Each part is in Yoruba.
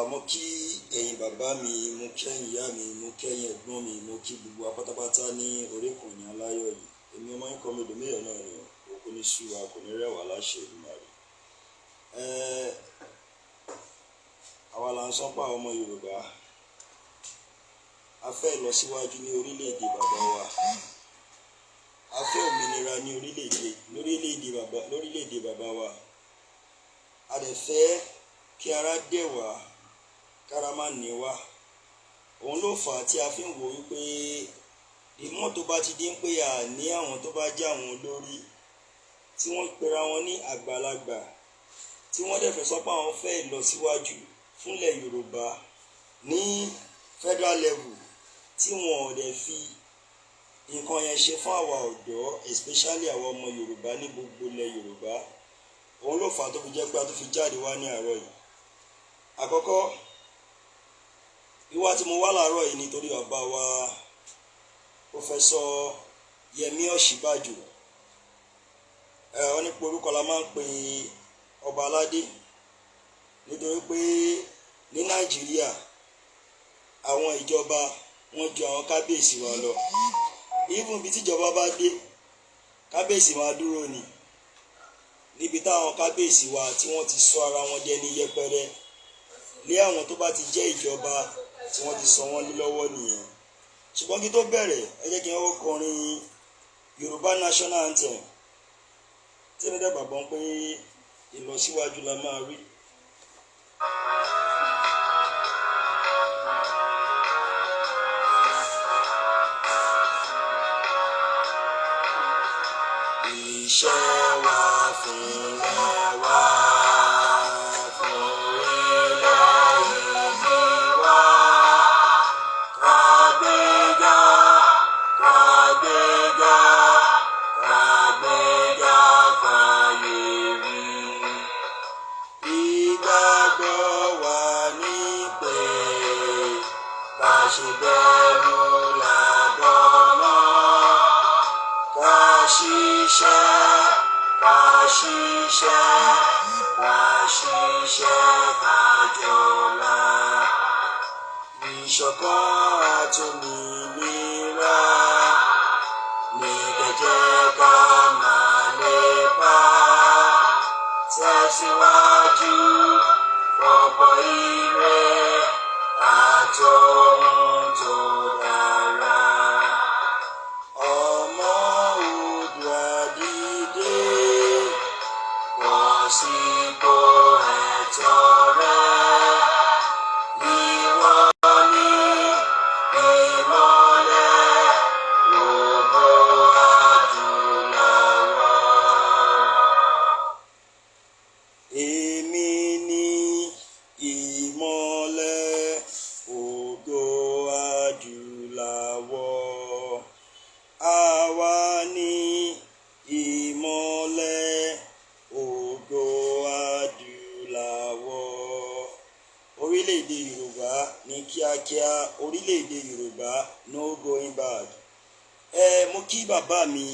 Mo kí ẹ̀yin bàbá mi, mo kí ẹ̀yin ìyá mi, mo kí ẹ̀yin ẹ̀gbọ́n mi, mo kí gbogbo apátápátá ní orí ìkànnì aláyọ̀ yìí. Èmi ọmọ yín Comrade Omiyo náà ni òkú ní sú wa, kò ní rẹwà láṣẹ Èdùmàrè. Àwa là ń sọ́pà ọmọ Yorùbá. A fẹ́ ìlọsíwájú ní orílẹ̀-èdè bàbá wa. A fẹ́ òmìnira ní lórílẹ̀-èdè bàbá wa. A dẹ̀ fẹ́ kí ara dẹ̀ wá, kára má ní wá. Òun ló fà á tí a fi ń wò wípé ìmọ̀ tó bá ti dín pé ní àwọn tó bá jẹ́ àwọn olórí tí wọ́n pera wọn ní àgbàlagbà, tí wọ́n dẹ̀ fẹ́ sọ pé àwọn fẹ́ ìlọsíwájú fúnlẹ̀ Yorùbá ní federal level, tí wọn ò dẹ̀ fi nǹkan yẹn ṣe fún àwa ọ̀dọ́, especially àwa ọmọ Yorùbá ní gbogbo ilẹ̀ Yorùbá. Òun ló fà á tó fi jẹ́ pé a tó fi jáde wá ní àárọ̀ yìí. Àkọ́kọ́, wíwá tí mo wá láàárọ̀ yìí nítorí bàbá wa Professor Yẹmí Ọ̀ṣínbàjò. Wọ́n ní pé orúkọ la máa ń pe ọba aládé, nítorí pé ní Nàìjíríà àwọn ìjọba wọ́n ju àwọn kábíyèsí wa lọ. Even bí tíjọba bá dé, kábíyèsí máa dúró ni. Níbi táwọn kábíyèsí wa tí wọ́n ti sọ ara wọn dẹni yẹpẹrẹ lé àwọn tó bá ti jẹ́ ìjọba tí wọ́n ti sọ wọ́n lé lọ́wọ́ nìyẹn. Ṣùgbọ́n kí tó bẹ̀rẹ̀, ẹ jẹ́ kí n kọ́kọ́ kọrin Yorùbá National Anthem, tí èmi dẹ̀ gbàgbọ́ pé ìlọsíwájú la máa rí. Iṣẹ́ wa fúnlẹ̀ wa, fún orílẹ̀-èdè wa. Ká gbéga, ká gbéga, ká gbéga fáyé rí. Ìgbàgbọ́ wa ní pé ká ṣe bẹ̀rù lágbọ́mọ́. Ká ṣiṣẹ́, ká ṣiṣẹ́, ká ṣiṣẹ́ ká jọlá. Ìṣọ̀kan àtòmìnira ní kẹ̀jẹ́ ká máa lépa. Tẹ̀síwájú ọ̀pọ̀ ire àtòhun tó dára. Ọmọ Oòduà dìde, bọ́ sípò ẹ̀tọ́ rẹ. Ìwọ ni ìmọ́lẹ̀ ògo adúláwọ̀. Èmi ni ìmọ́lẹ̀ ògo adúláwọ̀. Àwa ni ìmọ́lẹ̀ ògo adúláwọ̀. Orílẹ̀-èdè Yorùbá ní kíákíá, orílẹ̀-èdè Yorùbá no going back. Mo kí bàbá mi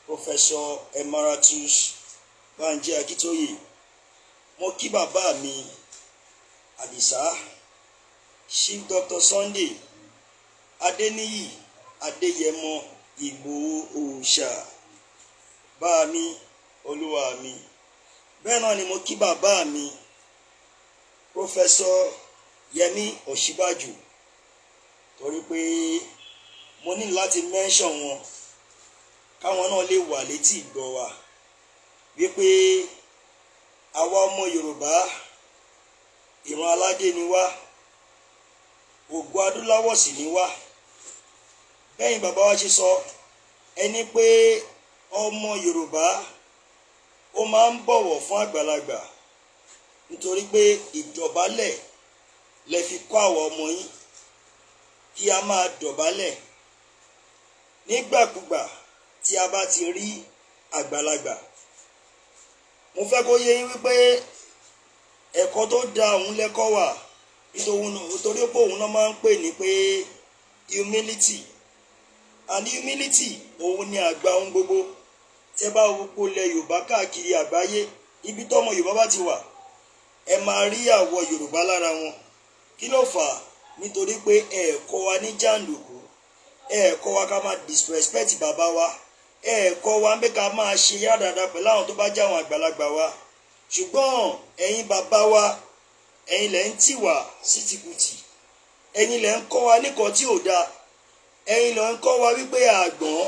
Professor Emeritus Banji Akíntóyè. Mo kí bàbá mi Àdìsá Chief Dr. Sunday Adéníyì Adéyẹmọ Ìgbòho Òòṣà, bá mi, olúwa mi. Bẹ́ẹ̀ náà ni mo kí bàbá mi Professor Yẹmí Ọ̀ṣínbàjò, torí pé mo ní láti mention wọn káwọn náà lè wà létí ìgbọ́ wa wípé àwa ọmọ Yorùbá ìran aládé ni wá, ògo adúláwọ̀ sì ni wá. Bẹ́yìn bàbá wa ṣe sọ, ẹni pé ọmọ Yorùbá ó máa ń bọ̀wọ̀ fún àgbàlagbà, nítorí pé ìdọ̀bálẹ̀ lẹ fi kọ́ àwọn ọmọ yín kí a máa dọ̀bálẹ̀ nígbàkúgbà tí a bá ti rí àgbàlagbà. Mo fẹ́ kó yé yín wípé ẹ̀kọ́ tó da òun lẹ́kọ́ wà, nítorí pé òun náà máa ń pè ní pé humility, and humility òun ni àgbà ohun gbogbo. Tẹ́ bá gbogbo ilẹ̀ Yorùbá káàkiri àgbáyé, ibi tọ́mọ Yorùbá bá ti wà, ẹ máa rí àwọ̀ Yorùbá lára wọn. Kí ló fà á? Nítorí pé ẹ kọ́ wa ní jàǹdùkú, ẹ kọ́ wa ká máa disrespect bàbá wa, ẹ kọ́ wa ń bẹ́ ká máa ṣe yádàdà pẹ̀lú àwọn tó bá jẹ́ àwọn àgbàlagbà wa. Ṣùgbọ́n ẹ̀yin bàbá wa, ẹ̀yin lẹ ń tì wá sí tìkùtì, ẹ̀yin lẹ ń kọ́ wa nìkan tí ò dáa, ẹ̀yin lẹ ń kọ́ wa wípé àgbọ̀n,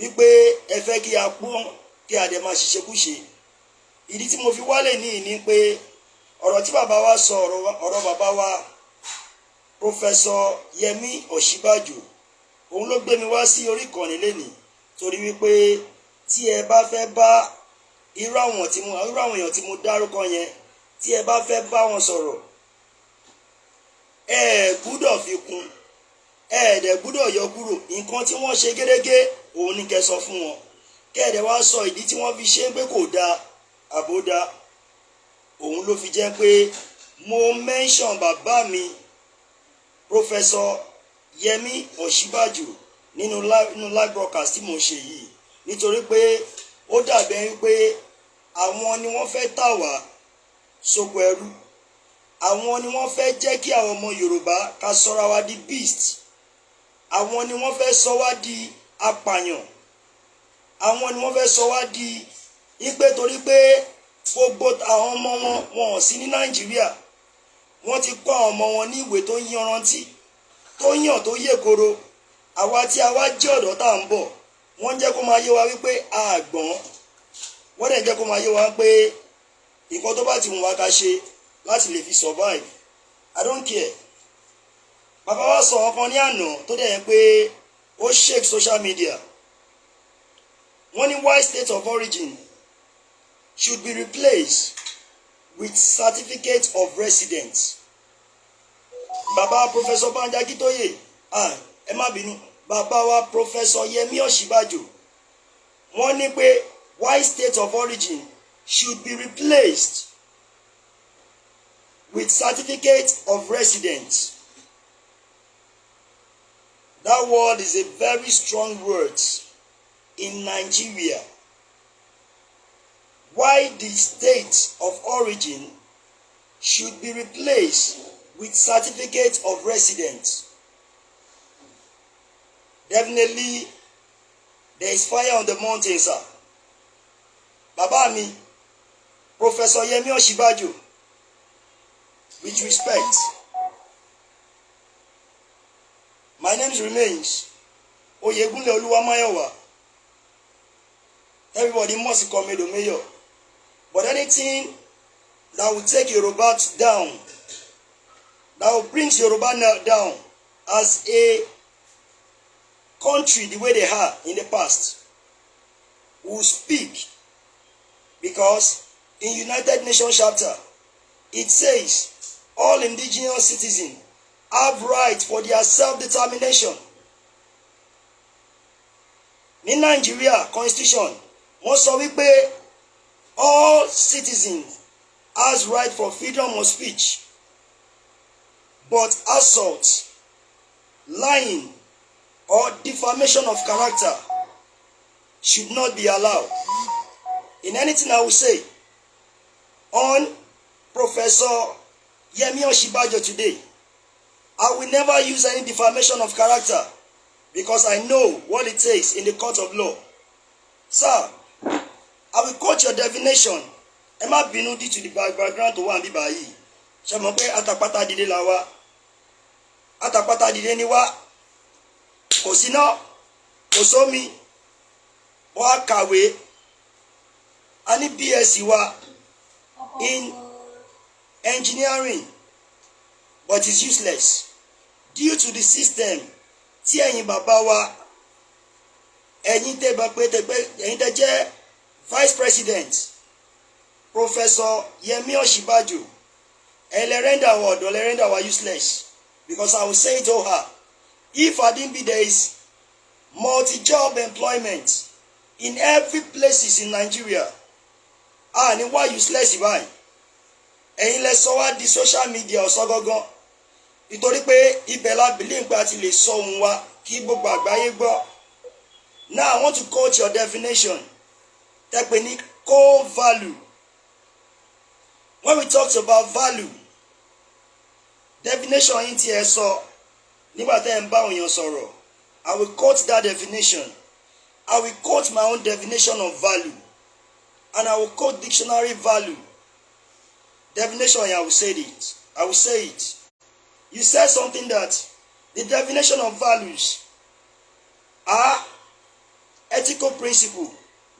wípé ẹ fẹ́ kí a pọ́n kí a dẹ̀ máa ṣiṣẹ́kúṣe. Ìdí tí mo fi wálé ní ìní pé ọ̀rọ̀ tí bàbá wa sọ, ọ̀rọ̀ bàbá wa Professor Yẹmí Ọ̀ṣínbàjò, òun ló gbé mi wá sí orí ìkànnì lénìí, torí wípé tí ẹ bá fẹ́ bá irú àwọn èèyàn tí mo dárúkọ yẹn, tí ẹ bá fẹ́ bá wọn sọ̀rọ̀, ẹ gbúdọ̀ fi kún, ẹ dẹ̀ gbúdọ̀ yọ kúrò. Nǹkan tí wọ́n ṣe gẹ́gẹ́ òun ni kẹ́ sọ fún wọn, kẹ́ ẹ dẹ̀ wá sọ ìdí tí wọ́n fi ṣe pé kò dáa àbó dáa. Òun ló fi jẹ́ pé mo mention bàbá mi Professor Yẹmí Ọ̀ṣínbàjò nínú live broadcast tí mo ṣe yìí, nítorí pé ó dàbẹ̀ wípé àwọn ni wọ́n fẹ́ tà wá sóko ẹrú, àwọn ni wọ́n fẹ́ jẹ́ kí àwọn ọmọ Yorùbá ká sọra wa di beast, àwọn ni wọ́n fẹ́ sọ wá di apàyàn, àwọn ni wọ́n fẹ́ sọ wá di ipe, torí pé gbogbo àwọn ọmọ wọn ò sí ní Nàìjíríà. Wọ́n ti kọ́ àwọn ọmọ wọn ní ìwé tó yanrantí, tó yàn tó yè koro. Àwa tí a wá jẹ́ ọ̀dọ́ tá à ń bọ̀, wọ́n jẹ́ kó máa yé wa wípé àgbọ̀n, wọ́n dẹ̀ jẹ́ kó máa yé wa pé nǹkan tó bá ti wù wá ká ṣe láti lè fi survive. I don't care. Bàbá wa sọ ọkàn ní àná tó dẹ̀ yẹn pé ó shake social media. Wọ́n ní why state of origin should be replaced with certificate of residence. Bàbá Professor Banji Akíntóyè, ẹ má bínú, bàbá wa Professor Yẹmí Ọ̀ṣínbàjò, wọ́n ní pé why state of origin should be replaced with certificate of residence. That word is a very strong word in Nigeria. Why the state of origin should be replaced with certificate of residence. Definitely, there is fire on the mountain, sir. Bàbá mi, Professor Yẹmí Ọ̀ṣínbàjò, with respect, my name remains Oyègúnlé Olúwamáyọ̀wá. Everybody must call me the mayor. But anything that will take Yoruba down, that will bring Yoruba down as a country the way they are in the past, will speak. Because in United Nations chapter, it says all indigenous citizens have right for their self-determination. In Nigeria constitution, wọ́n sọ wípé all citizens has right for freedom of speech, but assault, lying, or defamation of character should not be allowed. In anything I will say on Professor Yẹmí Ọ̀ṣínbàjò today, I will never use any defamation of character, because I know what it takes in the court of law. Sir, I will quote your definition. Ẹ má bínú due to the background tó wà níbí báyìí. Ṣé mọ̀ pé àtàpátá dìde la wá? Àtàpátá dìde ni wá. Kò síná, kò sómi, wọ́n á kàwé. A ní BSc wa in engineering, but it's useless due to the system tí ẹ̀yin bàbá wa, ẹ̀yin tẹ́ bá pé ẹ̀yin tẹ́ jẹ́ vice president Professor Yẹmí Ọ̀ṣínbàjò, ẹ lè render our ọ̀dọ́, lè render our useless, because I will say it to her, if Adimbi there is multi-job employment in every places in Nigeria, ní wá useless báyìí. Ẹ̀yin lẹ sọ wá di social media ọ̀sán gangan, nítorí pé ibẹ̀ la believe pé a ti lè sọ ohun wa kí gbogbo àgbáyé gbọ́. Now I want to quote your definition. Tẹ́ pé ní core value. when we talked about value, definition yìí tí ẹ sọ nígbà tẹ́ ẹ ń bá òyìn sọ̀rọ̀, I will quote that definition. I will quote my own definition of value, and I will quote dictionary value. Definition, I will say it. I will say it. You said something that the definition of values are ethical principle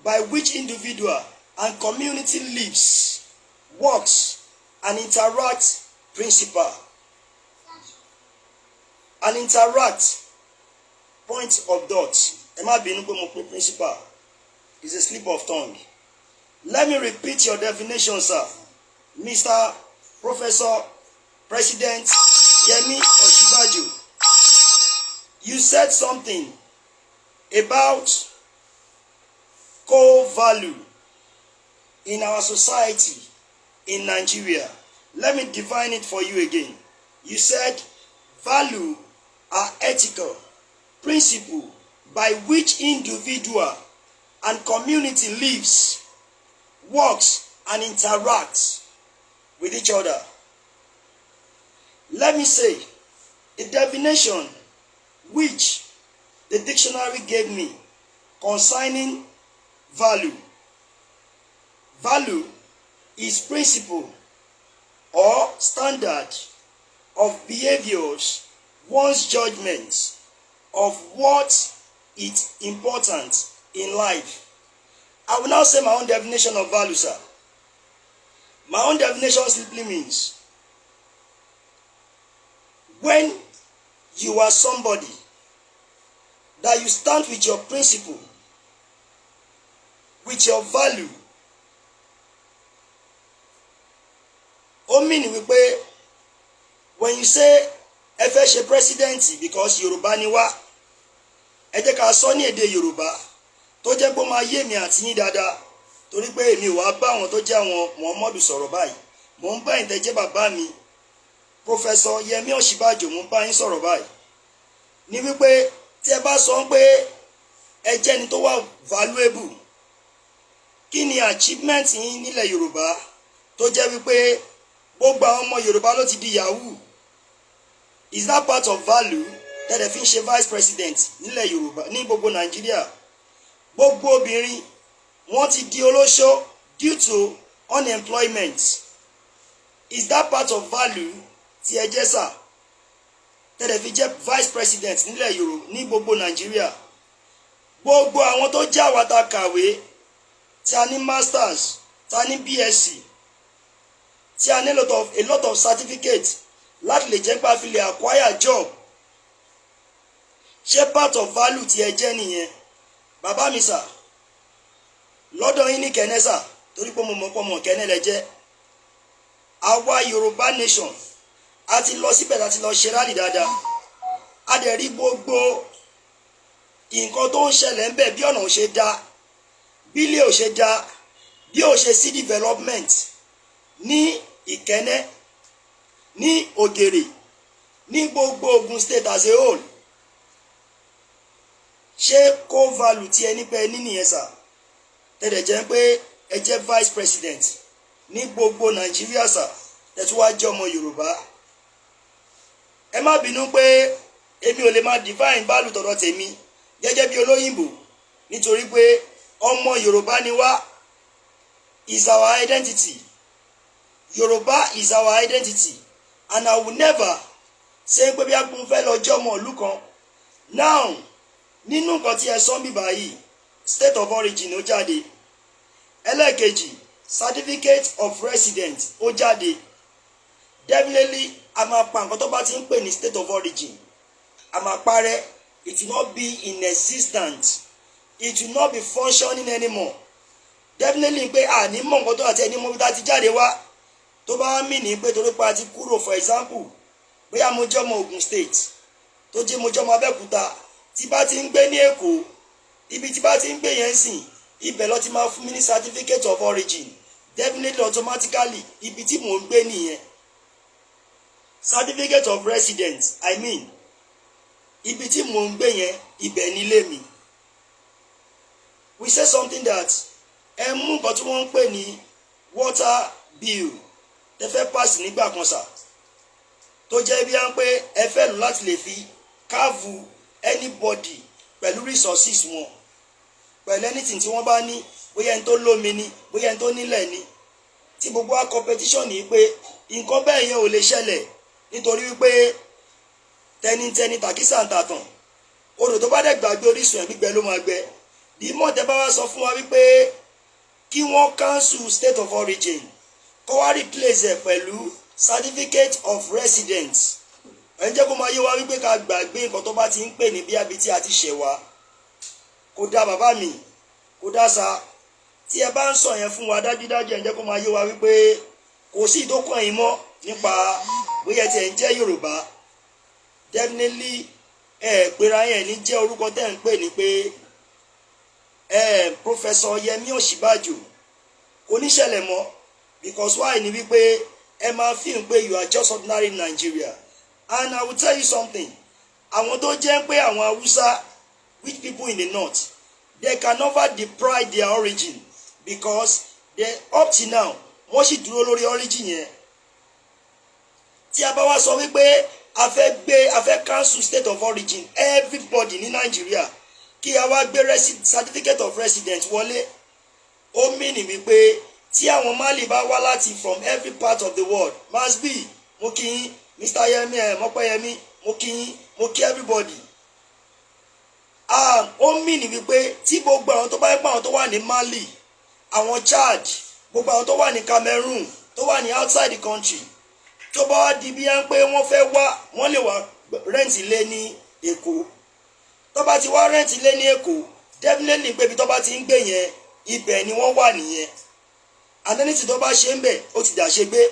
by which individual and community lives, works, and interacts. Principle and interact. Point of dot. Principle is a slip of tongue. Let me repeat your definition, sir. Mr. Professor President Yemi Osinbajo. You said something about core value in our society in Nigeria. Let me define it for you again. You said value are ethical principle by which individual and community lives, works, and interacts with each other. Let me say, the definition which the dictionary gave me concerning value. Value is principle or standard of behaviors, one's judgment of what is important in life. I will now say my own definition of value, sir. My own definition simply means when you are somebody that you stand with your principle, with your value. Ó mean wípé when you say ẹ fẹ́ ṣe president because Yorùbá ni wá, ẹ jẹ́ ká sọ ní èdè Yorùbá tó jẹ́ pé ó máa yé mi àti yín dáadáa, torí pé èmi ò wá bá àwọn tó jẹ́ àwọn Muhammadu sọ̀rọ̀ báyìí. Mo ń bá ẹ̀yin tẹ́ jẹ́ bàbá mi Professor Yemi Osinbajo, mo ń bá yín sọ̀rọ̀ báyìí. Ní wípé tí ẹ bá sọ pé ẹ jẹ́ ni tó wà valuable, kí ni achievement yín nílẹ̀ Yorùbá tó jẹ́ wípé gbogbo àwọn ọmọ Yorùbá ló ti di yahoo? Is that part of value that ẹ fi ń ṣe vice president nílẹ̀ Yorùbá ní gbogbo Nàìjíríà? Gbogbo obìnrin wọ́n ti di olóṣó due to unemployment. Is that part of value tí ẹ jẹ́ sà tẹ́lẹ̀ fi jẹ́ vice president nílẹ̀ Yorùbá ní gbogbo Nàìjíríà? Gbogbo àwọn tó jẹ́ àwàtà kàwé tí a ní masters, tí a ní BSc, tí a ní a lot of certificate láti lè jẹ́ pé a fi lè acquire job. Ṣé part of value tí ẹ jẹ́ nìyẹn? Bàbá mi sà, lọ́dọ̀ yín ní Kẹ́nẹ́ sà, torí pé mo mọ̀ pé ọmọ Kẹ́nẹ́ lẹ jẹ́. Àwa Yorùbá nation a ti lọ síbẹ̀ láti lọ ṣe rally dáadáa. A dẹ̀ rí gbogbo nǹkan tó ń ṣẹlẹ̀ ń bẹ̀, bí ọ̀nà ò ṣe dá, bí ilé ò ṣe dá, bí ò ṣe sí development ní Ìkẹ́nẹ́, ní Ògèrè, ní gbogbo Ògùn state as a whole. Ṣé core value tí ẹni pé ní nìyẹn sà? Tẹ̀lẹ̀ jẹ́ pé ẹ jẹ́ vice president ní gbogbo Nàìjíríà sà, tẹ̀tú wá jẹ́ ọmọ Yorùbá. Ẹ má bínú pé èmi ò lè máa define value tọ̀dọ̀ tèmi gẹ́gẹ́ bí olóyìnbó, nítorí pé ọmọ Yorùbá ni wá. Is our identity. Yorùbá is our identity, and I will never say pé bí a kún fẹ́ lọ jẹ́ ọmọ ìlú kan. Now, nínú nǹkan tí ẹ sọ bí báyìí, state of origin ó jáde. Ẹlẹ́ẹ̀kejì, certificate of residence ó jáde. Definitely a máa pa nǹkan tó bá ti ń pè ní state of origin, a máa parẹ́. It will not be in existence. It will not be functioning anymore. Definitely pé àní mọ̀ nǹkan tó àti ẹni mọ̀ bí tá ti jáde wá, tó bá mì ní pé torí pé a ti kúrò, for example bóyá mo jẹ́ ọmọ Ògùn state tó jẹ́ mo jẹ́ ọmọ Abẹ́òkúta, tí bá ti ń gbé ní Èkó, ibi tí bá ti ń gbé yẹn sìn, ibẹ̀ ló ti máa fún mi ní certificate of origin. Definitely automatically ibi tí mò ń gbé nìyẹn. Certificate of residence, I mean ibi tí mò ń gbé yẹn, ibẹ̀ nílé mi. We say something that ẹ mú nǹkan tí wọ́n ń pè ní water bill tẹ́ fẹ́ pass nígbà kan sà tó jẹ́ bí wọ́n pé ẹ fẹ́ lò láti lè fi káàvù anybody pẹ̀lú resources wọn pẹ̀lú anything tí wọ́n bá ní bóyá ẹni tó lómi ni bóyá ẹni tó nílẹ̀ ni tí gbogbo wa competition ní pé nǹkan bẹ́ẹ̀ yẹn ò lè ṣẹlẹ̀ nítorí wípé tẹnitẹni tàkísà ń tàtàn odò tó bá dẹ̀ gbàgbé orísun ẹ̀ gbígbẹ ló máa gbẹ bí mọ̀tẹ́ bá wá sọ fún wa wípé kí wọ́n cancel state of origin kó wá replace ẹ̀ pẹ̀lú certificate of residence ẹ̀ ń jẹ́ kó máa yé wa wípé ká gbàgbé nǹkan tó bá ti ń pè ní bí abí tí a ti ṣẹ̀ wá kó dá bàbá mi kó dá sa tí ẹ bá ń sọ yẹn fún wa dájúdájú ẹ̀ ń jẹ́ kó máa yé wa wípé kò sí ìdókòó yín mọ́ nípa bóyá tí ẹ̀ ń jẹ́ Yorùbá definitely pera yẹn ní jẹ́ orúkọ tẹ́ ń pè ní pé Professor Yẹmí Ọ̀ṣínbàjò kò ní ṣẹlẹ̀ mọ́ because why ni wípé ẹ máa fi hàn pé you are just ordinary Nigeria and I will tell you something àwọn tó jẹ́ pé àwọn Haúsá which people in the north they can never deprive their origin because they up till now wọ́n sì dúró lórí origin yẹn tí a bá wá sọ wípé a fẹ́ cancel state of origin everybody ní Nigeria kí a wá gbé certificate of residence wọlé ó mìíní wípé tí àwọn Mali bá wá láti from every part of the world must be mo kí yín Mr. Yemi Mọ́pẹ́yẹmí mo kí yín mo kí everybody ó mìíní wípé tí gbogbo àwọn tó bá ń pa àwọn tó wà ní Mali àwọn Chad gbogbo àwọn tó wà ní Cameroon tó wà ní outside the country tó bá wá di bí yẹn pé wọ́n fẹ́ wá wọ́n lè wá rent ilé ní Èkó tó bá ti wá rent ilé ní Èkó definitely pé ibi tó bá ti ń gbé yẹn ibẹ̀ ni wọ́n wà nìyẹn àdánìtì tó bá ṣe ń bẹ̀ ó ti dàṣe gbé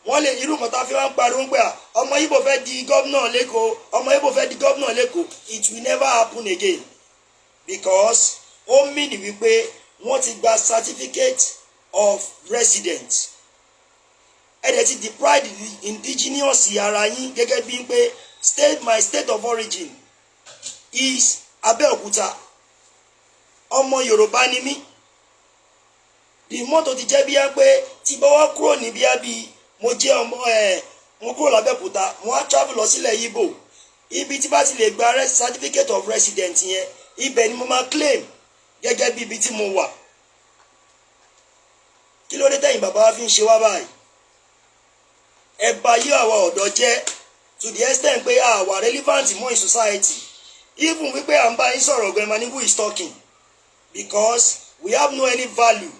wọ́n lè irú kan tá a fi máa ń pariwo pé ọmọ Ìgbò fẹ́ di gómìnà l'Ékòó ọmọ Ìgbò fẹ́ di gómìnà l'Ékòó it will never happen again because ó mìíní wípé wọ́n ti gba certificate of residence ẹ̀dẹ̀ ti deprive the indigenous ara yín gẹ́gẹ́ bí pé my state of origin is Abẹ́òkúta ọmọ Yorùbá ni mí the mọ́tò ti jẹ́ bí i pé tí bá wá kúrò ní bí i mo jẹ́ ọmọ mo kúrò l'Abẹ́òkúta mo wá travel lọ sílẹ̀ Ìgbò ibi tí bá ti lè gba certificate of residence yẹn ibẹ̀ ni mo máa claim gẹ́gẹ́ bí ibi tí mo wà kí ló dé tẹ̀yìn bàbá wa fi ń ṣe wá báyìí ẹ bá yí àwa ọ̀dọ́ jẹ́ to the extent pé àwa relevant more in society even wípé à ń bá yín sọ̀rọ̀ ọ̀gbẹ́ni mani who is talking because we have no any value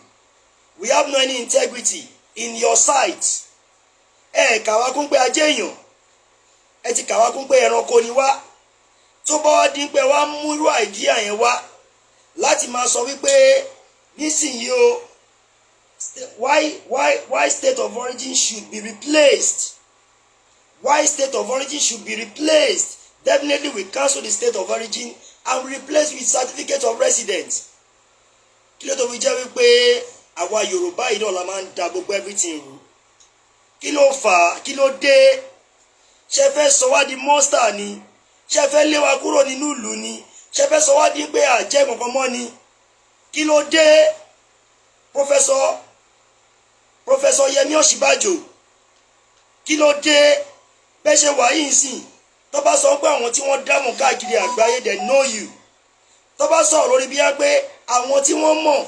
we have no any integrity in your sight ẹ kà wá kún pé ajé èèyàn ẹ ti kà wá kún pé ẹranko ni wá tó bá wá dín pé wá mú irú àìdíà yẹn wá láti máa sọ wípé nísìnyí o why state of origin should be replaced why state of origin should be replaced definitely we cancel the state of origin and replace with certificate of residence kí ló tó fi jẹ́ wípé àwa Yorùbá yìí náà la máa ń da gbogbo everything rú kí ló fà á kí ló dé ṣe fẹ́ sọ wá di monster ni ṣe fẹ́ lé wa kúrò nínú ìlú ni ṣe fẹ́ sọ wá di pé àjẹ́ kankan mọ́ ni kí ló dé Professor Yẹmí Ọ̀ṣínbàjò kí ló dé bẹ́ẹ̀ ṣe wà yìí sìn tó bá sọ pé àwọn tí wọ́n dáhùn káàkiri àgbáyé they know you tó bá sọ̀rọ̀ lórí bí wọ́n pé àwọn tí wọ́n mọ̀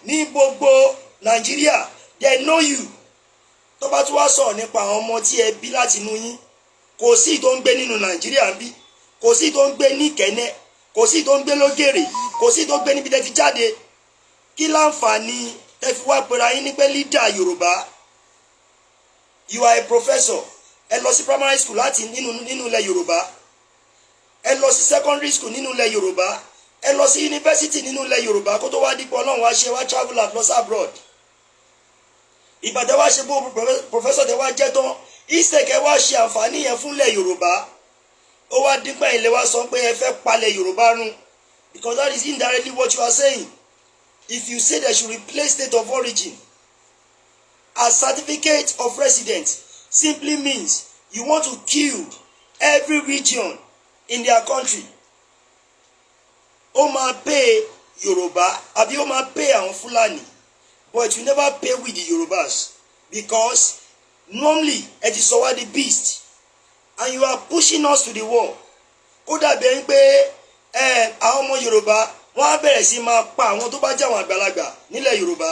ní gbogbo Nàìjíríà they know you tó bá tún wá sọ̀rọ̀ nípa àwọn ọmọ tí ẹ bí láti inú yín kò sí tó ń gbé nínú Nàìjíríà bí kò sí tó ń gbé ní Ìkẹ́nnẹ́ kò sí tó ń gbé lógèrè kò sí tó ń gbé níbi tẹ́ ti jáde kí láǹfààní ẹ fi wá pera yín ní pé leader Yorùbá you are a professor ẹ lọ sí primary school láti nínú ilẹ̀ Yorùbá ẹ lọ sí secondary school nínú ilẹ̀ Yorùbá ẹ lọ sí university nínú ilẹ̀ Yorùbá kó tó wá dípò Ọlọ́run wá ṣe wá travel out lọ sí abroad ìbàdàn wá ṣe bó professor tẹ wá jẹ́ tán ìṣèkẹ́ wá ṣe àǹfààní yẹn fúnlẹ̀ Yorùbá ó wá dípò ilé wa sọ pé ẹ fẹ́ palẹ̀ Yorùbá run because that is indirectly what you are saying if you say they should replace state of origin as certificate of residence simply means you want to kill every region in their country ó máa pay Yorùbá àbí ó máa pay àwọn Fúlàní but you never pay with the Yorubas because normally it is our the beast and you are pushing us to the wall. Ó dàbí ẹni pé àwọn ọmọ Yorùbá wọ́n á bẹ̀rẹ̀ sí máa pa àwọn tó bá jẹ́ àwọn àgbàlagbà nílẹ̀ Yorùbá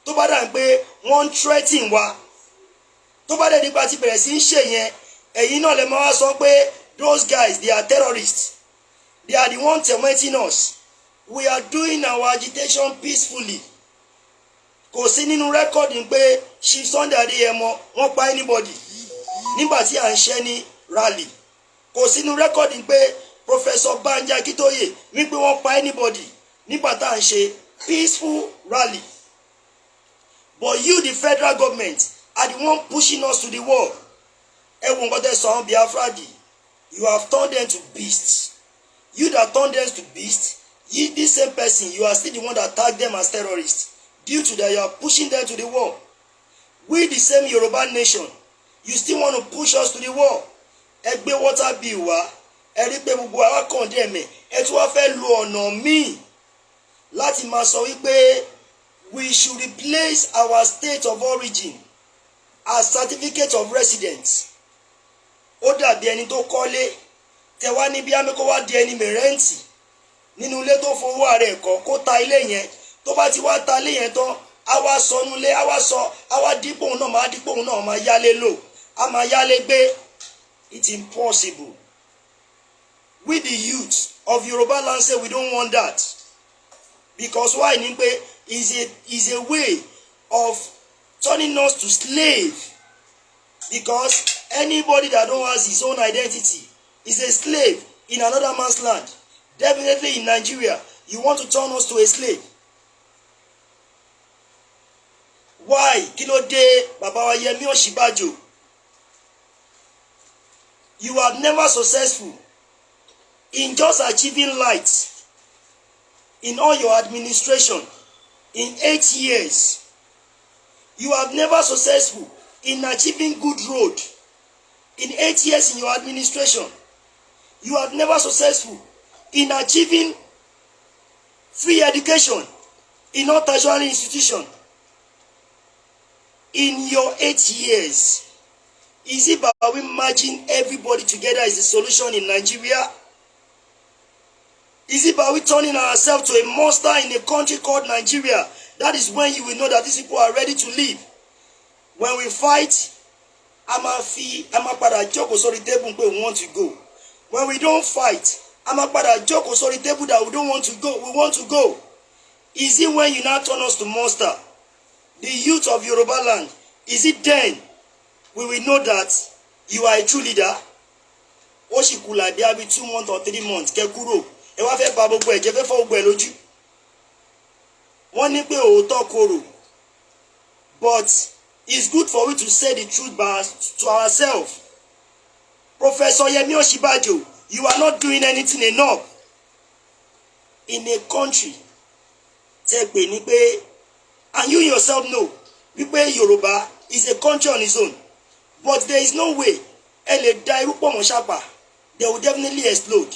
tó bá dà pé wọ́n ń threaten wa tó bá dẹ̀ nípa ti bẹ̀rẹ̀ sí ń ṣe yẹn ẹ̀yin náà lè máa wá sọ pé those guys they are terrorists, they are the ones tormenting us. We are doing our agitation peacefully. Kò sí nínú rẹ́kọ̀dì pé Chief Sunday Adéyẹmọ wọ́n pa anybody nígbà tí à ń ṣe ní rally. Kò sí nínú rẹ́kọ̀dì pé Professor Banji Akintoye wípé wọ́n pa anybody nígbà tá à ń ṣe peaceful rally. But you, the federal government, are the one pushing us to the wall. Ẹ wo nǹkan tẹ́ sọ àwọn Biafra dì. You have turned them to beasts. You that turned them to beasts, you, this same person, you are still the one that tagged them as terrorists. Due to that, you are pushing them to the wall. We, the same Yoruba nation, you still want to push us to the wall. Ẹ gbé water bill wá, ẹ rí pé gbogbo àwa condemn ẹ tún wá fẹ́ lo ọ̀nà míì láti máa sọ wípé we should replace our state of origin as certificate of residence. Ó dàbí ẹni tó kọ́lé tẹ wá níbi amẹ́kọ́ wá di ẹni mẹ́rẹ́ǹtì nínú ilé tó fowó ààrẹ ẹ̀kọ́ kó ta ilé yẹn tó bá ti wá ta ilé yẹn tán á wá sọnù lé á wá dípò òun náà máa yálé lò á máa yálé gbé. It's impossible. We the youth of Yoruba land say we don't want that because why ni pé is a way of turning us to slave because anybody that don't has his own identity is a slave in another man's land. Definitely in Nigeria, you want to turn us to a slave. Why? Kí ló dé Baba wa Yemi Osinbajo? You are never successful in just achieving light in all your administration in 8 years. You have never successful in achieving good road in 8 years in your administration. You have never successful in achieving free education in all tertiary institution in your 8 years. Is it by we merging everybody together is the solution in Nigeria? Is it by we turning ourselves to a monster in a country called Nigeria? That is when you will know that these people are ready to live. When we fight, I'ma padà jókòó sórí table pé we want to go. When we don't fight, I'ma padà jókòó sórí table that we don't want to go. We want to go. Is it when you now turn us to monster? The youth of Yoruba land, is it then we will know that you are a true leader? Ó sì kù like there be 2 months or 3 months kẹ́ kúrò. Ẹ wá fẹ́ bà gbogbo ẹ̀jẹ̀ fẹ́ fọ́ gbogbo ẹ̀ lójú. Wọ́n ní pé òótọ́ korò. But it's good for we to say the truth to ourselves. Professor Yemi Osinbajo, you are not doing anything enough in a country. Tẹ́ pé ní pé, and you yourself know, wípé Yoruba is a country on its own. But there is no way ẹ lè da irú pọ̀ mọ́ ṣàpà. They will definitely explode.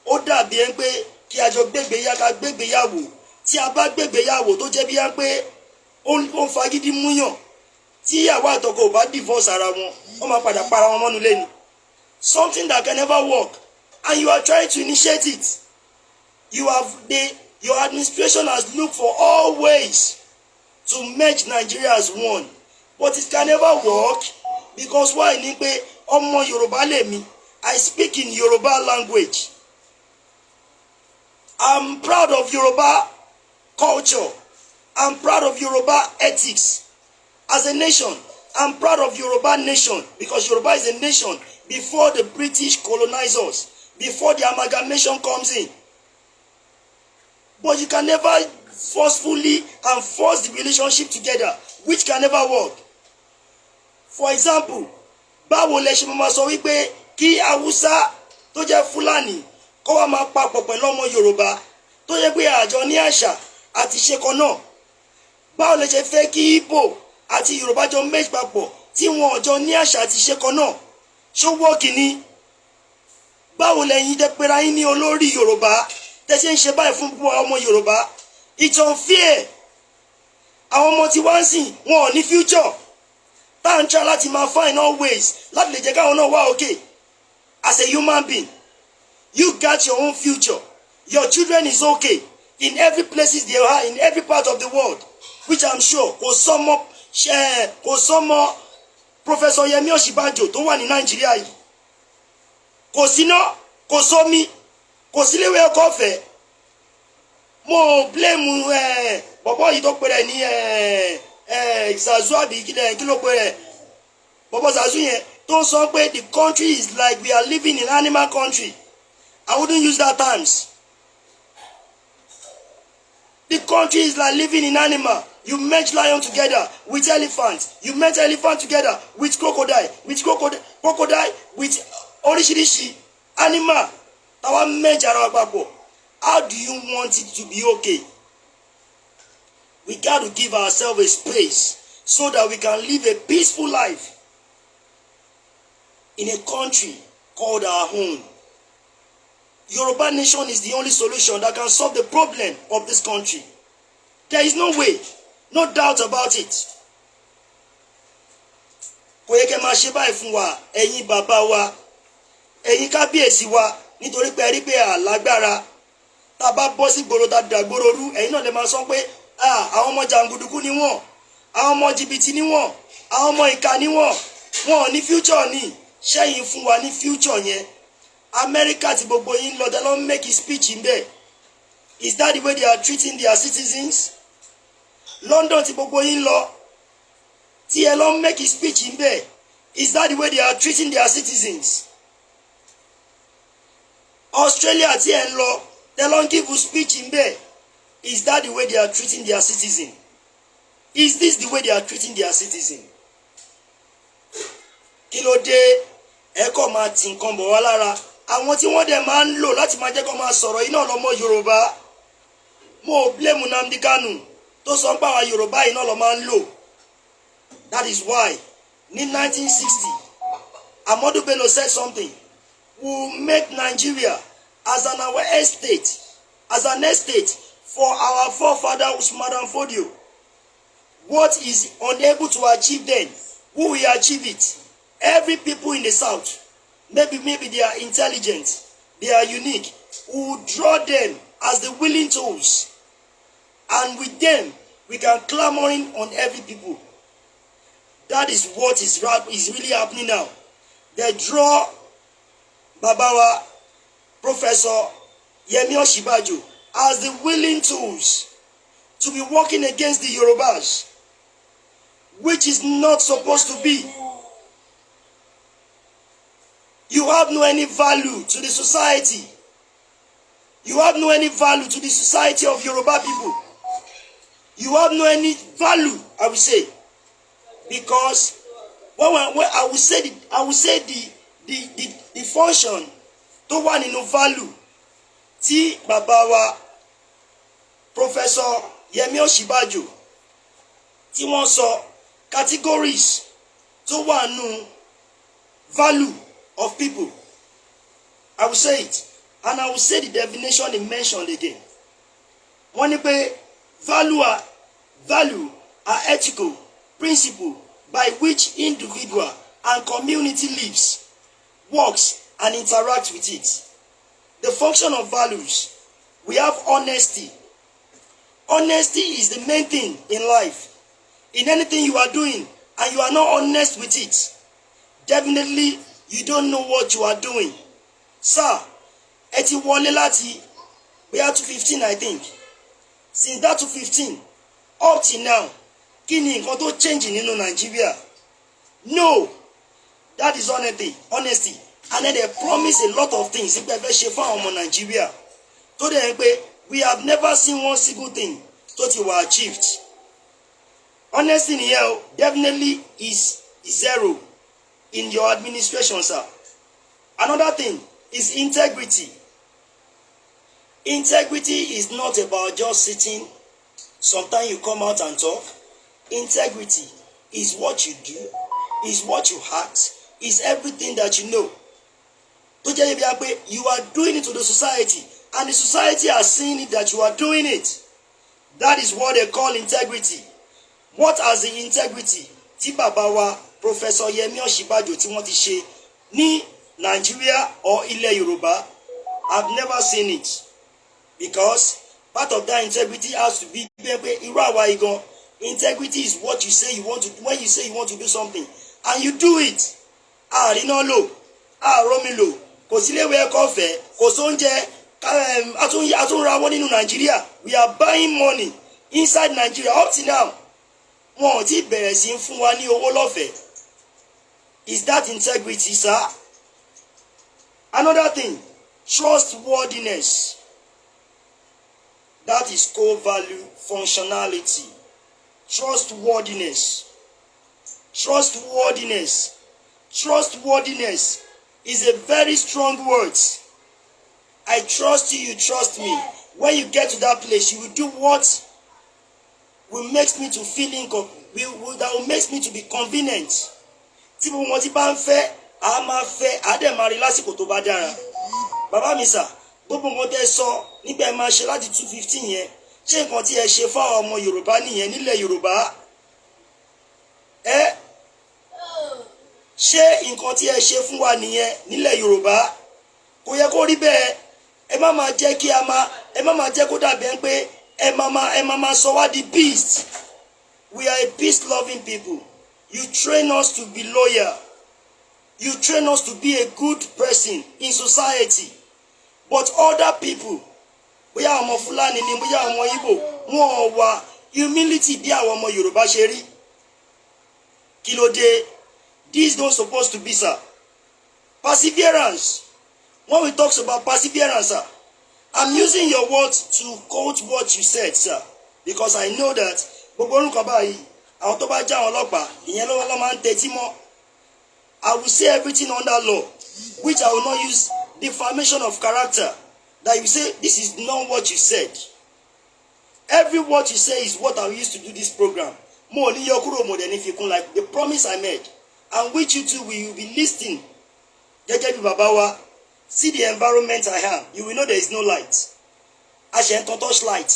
Ó dàbí ẹni pé kí a jọ gbégbéyàwó tí a bá gbégbéyàwó tó jẹ́ bí ẹni pé ó ń fagídí múyàn tí ìyàwó àtọkọ ò bá divorce ara wọn wọ́n máa padà para wọn mọ́nu lẹ́nu. Something that can never work and you are trying to initiate it. Your administration has looked for all ways to merge Nigeria as one, but it can never work because why ni pé ọmọ Yorùbá lèmi. I speak in Yoruba language. I'm proud of Yoruba culture. I'm proud of Yoruba ethics. As a nation, I'm proud of Yoruba nation because Yoruba is a nation before the British colonize us, before the amalgamation comes in. But you can never forcefully and force the relationship together, which can never work. For example, báwo lẹ ṣe máa sọ wípé kí Hausa tó jẹ́ Fúlàní kó wá máa papọ̀ pẹ̀lú ọmọ Yorùbá tó jẹ́ pé àjọ ní àṣà àti ìṣe kan náà? Báwo lẹ ṣe fẹ́ kí Igbo àti Yorùbá jọ méjì papọ̀ tí wọn ò jọ ní àṣà àti ìṣe kan náà? Ṣó wọ́ọ̀kì ni? Báwo lẹ̀yin jẹ́ pera yín ní olórí Yorùbá tẹ́ ṣe ń ṣe báyìí fún ọmọ Yorùbá? It's unfair. àwọn ọmọ tí wá ń sìn wọn ò ní future tá à ń try láti máa find all ways láti lè jẹ́ káwọn náà wá okay as a human being. You got your own future. Your children is okay in every places they are, in every part of the world, which I'm sure kò sọmọ Professor Yemi Osinbajo tó wà ní Nàìjíríà yìí. Kò síná, kò sómi, kò síléwé ọkọ̀ ọ̀fẹ́. Mo blame bọ̀bọ̀ yìí tó pèrè ní Zazu àbí kí ló pèrè. Bọ̀bọ̀ Zazu yẹn tó sọ pé the country is like we are living in animal country. I wouldn't use that terms. The country is like living in animal. You merge lion together with elephant. You merge elephant together with crocodile. Crocodile with oríṣiríṣi animal. Our merge ara papọ̀. How do you want it to be okay? We got to give ourselves a space so that we can live a peaceful life in a country called our home. Yoruba nation is the only solution that can solve the problem of this country. There is no way, no doubt about it. Kò yẹ kẹ́ máa ṣe báyìí fún wa, ẹ̀yin bàbá wa, ẹ̀yin kábíyèsí wa, nítorí pé rí pé àlágbára tá bá bọ́ sí gbòòrò tá dàgbòòrò rú, ẹ̀yin náà lè máa sọ pé àwọn ọmọ jàǹgùdùkú ni wọ́n, àwọn ọmọ jìbìtì ni wọ́n, àwọn ọmọ ìkà ni wọ́n, wọn ò ní future ni, ṣẹ́yìn fún wa ní future yẹn. America ti gbogbo yín lọ, they don't make a speech in there. Is that the way they are treating their citizens? London ti gbogbo yín lọ, tí ẹ lọ make a speech in there. Is that the way they are treating their citizens? Australia tí ẹ lọ, they don't give a speech in there. Is that the way they are treating their citizens? Is this the way they are treating their citizens? Kí ló dé ẹ kọ́ máa tì nǹkan bọ̀ wá lára? Àwọn tí wọ́n dẹ̀ máa ń lò láti máa jẹ́ kó máa sọ̀rọ̀ iná lọ́mọ Yorùbá. Mo blame Nnamdi Kanu tó sọ pé àwọn Yorùbá iná lọ́ máa ń lò. That is why ní 1960 Ahmadu Bello said something. We will make Nigeria as an estate for our forefather Usman Dan Fodio. What is unable to achieve then, who will achieve it? Every people in the south, maybe they are intelligent, they are unique. We will draw them as the willing tools, and with them we can clamoring on every people. That is what is really happening now. They draw Babawa, Professor Yemi Osinbajo as the willing tools to be working against the Yorubas, which is not supposed to be. You have no any value to the society. You have no any value to the society of Yoruba people. You have no any value, I will say, because when I will say the function to one in no value. Tí bàbá wa Professor Yemi Osinbajo tí wọ́n sọ categories to one no value of people. I will say it, and I will say the definition he mentioned again. Wọ́n ní pé value are ethical principle by which individual and community lives, works, and interacts with it. The function of values. We have honesty. Honesty is the main thing in life. In anything you are doing and you are not honest with it, definitely you don't know what you are doing. Sir, ẹ ti wọlé láti we are 215, I think. Since that 215 up till now, kí ni nǹkan tó change nínú Nigeria? No, that is honesty. And then they promise a lot of things. Nigeria. We have never seen one single thing that you were achieved. Honesty here definitely is zero in your administration, sir. Another thing is integrity. Integrity is not about just sitting. Sometimes you come out and talk. Integrity is what you do, is what you act, is everything that you know. You are doing it to the society, and the society are seeing it that you are doing it. That is what they call integrity. What has the integrity tí bàbá wa Professor Yemi Osinbajo tí wọ́n ti ṣe ní Nigeria or ilẹ̀ Yorùbá? I've never seen it, because part of that integrity has to be irú àwa igan. Integrity is what you say you want to do. When you say you want to do something and you do it. Àrínà lò, àrómi lò, kò sí léwé ẹ̀kọ́ ọ̀fẹ́, kò sóúnjẹ, àtúnrawọ́ nínú Nigeria. We are buying money inside Nigeria up to now. Wọn ò tí bẹ̀rẹ̀ sí ń fún wa ní owó lọ́fẹ̀ẹ́. Is that integrity, sir? Another thing, trustworthiness. That is core value, functionality. Trustworthiness. Trustworthiness. Trustworthiness is a very strong word. I trust you, you trust me. When you get to that place, you will do what will make me to that will make me to be convenient. Tí mo mọ̀ tí bá ń fẹ́, a máa fẹ́, a dẹ̀ máa rí lásìkò tó bá dára. Bàbá mi sà, gbogbo nǹkan tẹ́ sọ nígbà ẹ máa ṣe láti 215 yẹn, ṣé nǹkan tí ẹ ṣe fún àwọn ọmọ Yorùbá nìyẹn nílẹ̀ Yorùbá? Ṣé nǹkan tí ẹ ṣe fún wa nìyẹn nílẹ̀ Yorùbá? Kò yẹ kó rí bẹ́ẹ̀. Ẹ má máa jẹ́ kí ẹ má máa jẹ́ kó dàbí pé ẹ má máa sọ wá di beast. We are a peace-loving people. You train us to be loyal. You train us to be a good person in society. But other people, bóyá ọmọ Fúlàní ni, bóyá ọmọ Igbo, wọn wà humility bí àwọn ọmọ Yorùbá ṣe rí. Kí ló dé? This don't supposed to be, sir. Perseverance. When we talk about perseverance, sir, I'm using your words to quote what you said, sir, because I know that gbogbo orúkọ báyìí àwọn tó bá já àwọn ọlọ́pàá ìyẹn ló máa ń tẹ́tí mọ́. I will say everything under law, which I will not use defamation of character. That you say this is not what you said. Every word you say is what I used to do this program. Mo ní yọ kúrò mo dẹ̀ ní fikún, like the promise I made, and which you too will be listening. Gẹ́gẹ́ bí bàbá wa, see the environment I am. You will know there is no light. A ṣe ń tan torchlight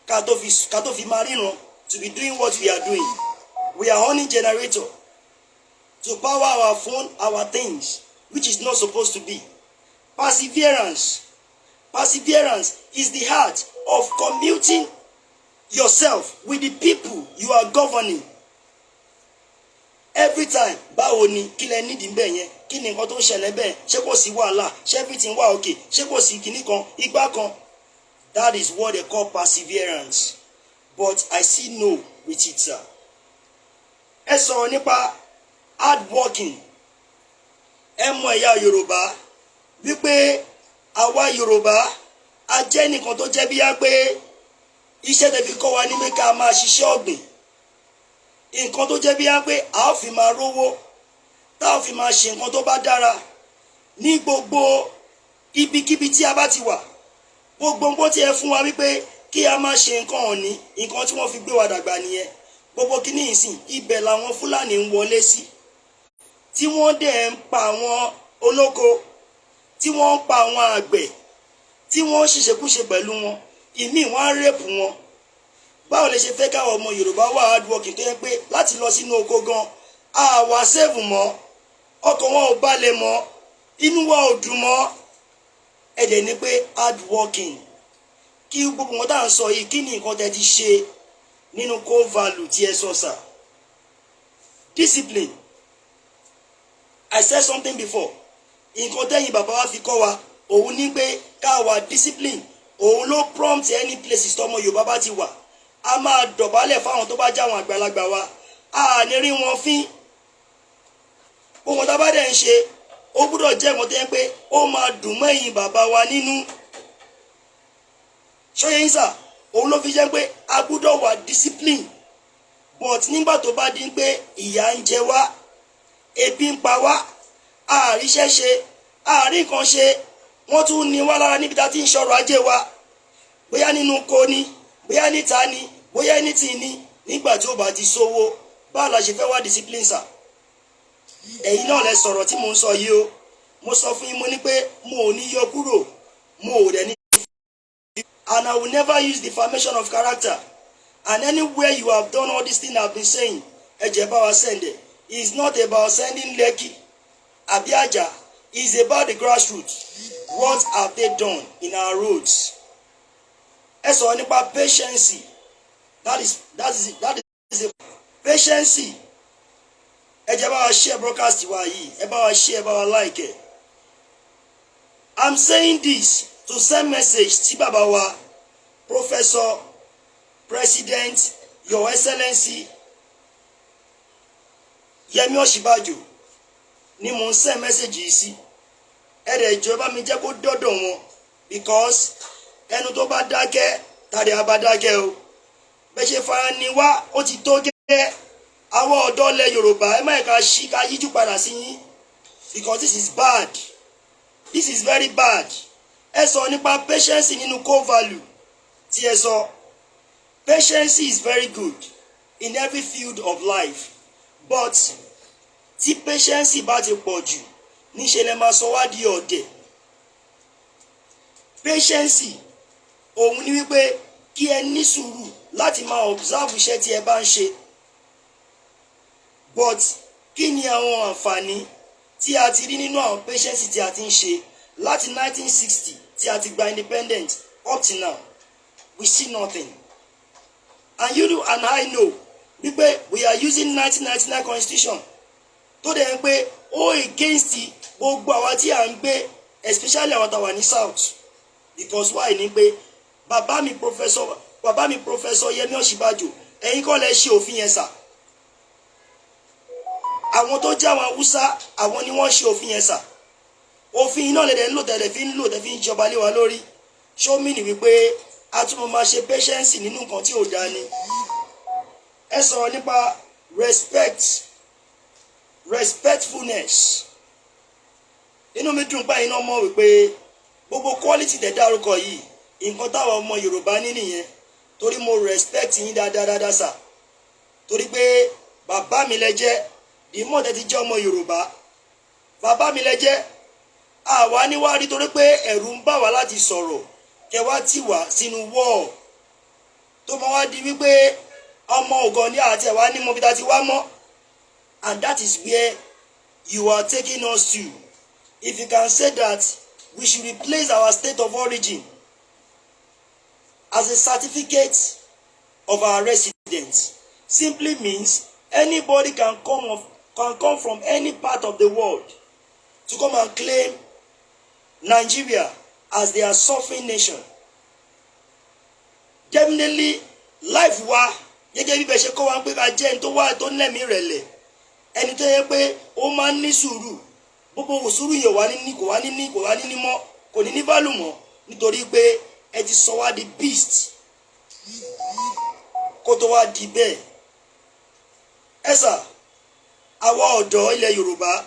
ká tó fi máa ríran to be doing what we are doing. We are on a generator to power our phone, our things, which is not supposed to be. Perseverance. Perseverance is the heart of commuting yourself with the people you are governing. Every time, báwo ni kí lẹ nídìí ńbẹ̀ yẹn, kí ni nǹkan tó ń ṣẹlẹ̀ bẹ́ẹ̀, ṣé kò sí wàhálà, ṣé everything wà okay, ṣé kò sí kinní kan, igbá kan. That is what they call perseverance. But I see no with it, sir. Ẹ sọ̀rọ̀ nípa hard working. Ẹ mọ ẹ̀yà Yorùbá wípé àwa Yorùbá a jẹ́ nìkan tó jẹ́ bíyá pé iṣẹ́ tẹ́ fi kọ́ wa ní pé ká máa ṣiṣẹ́ ọ̀gbìn. Nǹkan tó jẹ́ bíyá pé a ó fi máa rówó, tá ó fi máa ṣe nǹkan tó bá dára ní gbogbo ibikíbi tí a bá ti wà. Gbogbo nǹkan tí ẹ fún wa wípé kí a máa ṣe nǹkan ọ̀ní, nǹkan tí wọ́n fi gbé wa dàgbà nìyẹn. Gbogbo kíní ìsìn ibẹ̀ làwọn Fúlàní ń wọlé sí, tí wọ́n dẹ̀ ń pa àwọn olóko, tí wọ́n ń pa àwọn àgbẹ̀, tí wọ́n ṣìṣekúṣe pẹ̀lú wọn, ìmíì wọ́n á rẹ́pù wọn. Báwo lè ṣe fẹ́ káwọn ọmọ Yorùbá wà hard working tó yẹ pé láti lọ sínú oko gan àwa save mọ́, ọkàn wọn ò balẹ̀ mọ́, inú wa ò dùn mọ́. Ẹ dẹ̀ ní pé hard working. Kí gbogbo wọn tá à ń sọ yìí, kí ni nǹkan tẹ́ ti ṣe nínú core value tí ẹ sọ sà? Discipline. I said something before. Nǹkan tẹ́yìn bàbá wa fi kọ́ wa, òun ní pé ká wà discipline. Òun ló prompt any places tọmọ Yorùbá bá ti wà. A máa dọ̀bálẹ̀ fáwọn tó bá jáwọn àgbàlagbà wa. A ní rí wọn fín. Ohun tá bá dẹ̀ ń ṣe, ó gbọ́dọ̀ jẹ́ nǹkan tẹ́ pé ó máa dùn mọ́ ẹ̀yin bàbá wa nínú. Ṣóyè yín sà, òun ló fi jẹ́ pé a gbọ́dọ̀ wà discipline. But nígbà tó bá dín pé ìyà ń jẹ wá, ebi ń pa wá, àríṣẹ́ ṣe, àrí nǹkan ṣe, wọ́n tún ní wá lára níbi tá ti ń ṣọrọ̀ ajé wa. Bóyá nínú oko ni, bóyá níta ni, bóyá ní tì ní, nígbà tí ó bá ti sówó, báwo la ṣe fẹ́ wá discipline sà? Ẹ̀yin náà lẹ sọ̀rọ̀ tí mo ń sọ yìí o. Mo sọ fún yín mo ní pé mo ò ní yọ kúrò, mo ò dẹ̀ ní. And I will never use defamation of character. And anywhere you have done all these things I've been saying, ẹ jẹ́ bá wa send it. It's not about sending Lekki, Abiaja. It's about the grassroots. What have they done in our roads? Ẹ sọ nípa patience. That is a patience. Ẹ jẹ́ bá wa share broadcast wa yìí. Ẹ bá wa share, ẹ bá wa like it. I'm saying this to send message sí bàbá wa, Professor, President, Your Excellency, Yemi Osinbajo, ni mo ń send message yìí sí. Ẹ dẹ̀ jọ̀ọ́ bá mi jẹ́ kó dọ́dọ̀ wọn, because ẹnu tó bá dákẹ́ tàdé àbá dákẹ́ o. Bẹ́ ṣe fara ni wá ó ti tó gẹ́ àwọn ọ̀dọ́ ilẹ̀ Yorùbá ẹ má ká ṣí ká yíjú padà sí yín, because this is bad. This is very bad. Ẹ sọ nípa patience nínú core value tí ẹ sọ. Patience is very good in every field of life, but tí patience bá ti pọ̀ jù níṣe lè máa sọ wá di ọ̀dẹ̀. Patience òun ni wípé kí ẹ ní sùúrù láti máa observe iṣẹ́ tí ẹ bá ń ṣe, but kí ni àwọn àǹfààní tí a ti rí nínú àwọn patience tí a ti ń ṣe láti 1960 tí a ti gba independent up to now? We see nothing. And you do and I know wípé we are using 1999 constitution tó dẹ̀ ń pé ó against gbogbo àwa tí à ń gbé, especially àwọn tàwa ní south, because why ni pé bàbá mi professor Yemi Osinbajo ẹ̀yin kọ́ lẹ ṣe òfin yẹn sà. Àwọn tó jẹ́ àwọn Haúsá àwọn ni wọ́n ṣe òfin yẹn sà. Òfin iná lẹ̀dẹ̀ ń lò tẹ̀lẹ̀ fi ń jọba lé wa lórí. Show me ni wípé a tún máa ṣe patience nínú nǹkan tí ò dá ni. Ẹ sọ̀rọ̀ nípa respectfulness. Inú mi dùn báyìí náà mọ̀ wípé gbogbo quality tẹ̀ dárúkọ yìí nǹkan táwọn ọmọ Yorùbá ní nìyẹn, torí mo respect yín dáadáa sà. Torí pé bàbá mi lẹ jẹ́, ìmọ̀ tẹ́ ti jẹ́ ọmọ Yorùbá, bàbá mi lẹ jẹ́. Àwa níwárí torí pé ẹ̀rù ń bà wá láti sọ̀rọ̀ kẹ wá tì wá sínú wọ́ọ̀ tó máa wá di wípé ọmọ ògàn ní àti ẹ̀wá ní mọ́bí tá ti wá mọ́. And that is where you are taking us to. If you can say that we should replace our state of origin as a certificate of our residence, simply means anybody can come from any part of the world to come and claim Nigeria as their sovereign nation. Definitely life wa gẹ́gẹ́ bí bẹ́ẹ̀ ṣe kọ́ wa pé ká jẹ́ ẹni tó wà tó lẹ́mìí rẹ̀lẹ̀, ẹni tó yẹ pé ó máa ń ní sùúrù. Gbogbo sùúrù yẹn kò wá ní mọ́, kò ní value mọ́, nítorí pé ẹ ti sọ wá di beast kó tó wá di bẹ́ẹ̀. Ẹ sà, àwa ọ̀dọ́ ilẹ̀ Yorùbá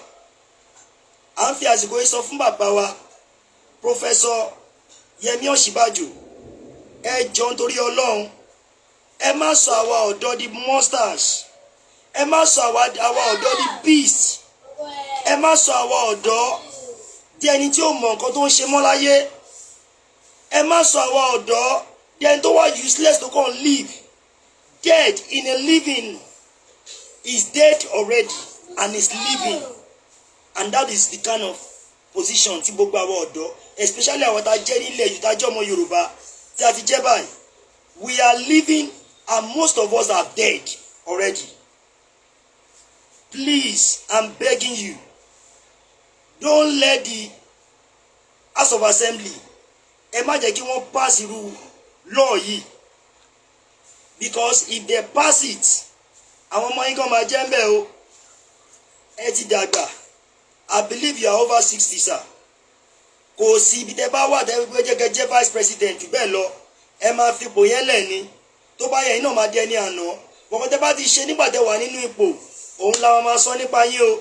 à ń fi àsìkò yìí sọ fún bàbá wa Professor Yemi Osinbajo, ẹ jọ̀ọ́ nítorí Ọlọ́run ẹ má sọ àwa ọ̀dọ́ di monsters, ẹ má sọ àwa ọ̀dọ́ di beast, ẹ má sọ àwa ọ̀dọ́ di ẹni tí ó mọ nǹkan tó ń ṣe mọ́ láyé, ẹ má sọ àwa ọ̀dọ́ di ẹni tó wà useless tó kàn live. Dead in a living is dead already and is living, and that is the kind of position tí gbogbo àwa ọ̀dọ́, especially àwọn tá jẹ́ nílẹ̀ yìí tá jẹ́ ọmọ Yorùbá tí a ti jẹ́ báyìí, we are living and most of us are dead already. Please, I'm begging you, don't let the House of Assembly ẹ má jẹ́ kí wọ́n pass irú law yìí, because if they pass it àwọn ọmọ yín kan máa jẹ́ ń bẹ̀ o. Ẹ ti dàgbà, I believe you are over 60 sir. Kò sí ibi tẹ́ bá wà tẹ́ pé jẹ́ vice president jù bẹ́ẹ̀ lọ ẹ máa fi ipò yẹn lẹ̀ ni, tó bá yẹ iná máa di ẹni àná. Bọ̀kọ́ tẹ́ bá ti ṣe nígbà tẹ́ wà nínú ipò òun làwọn máa sọ nípa yín o.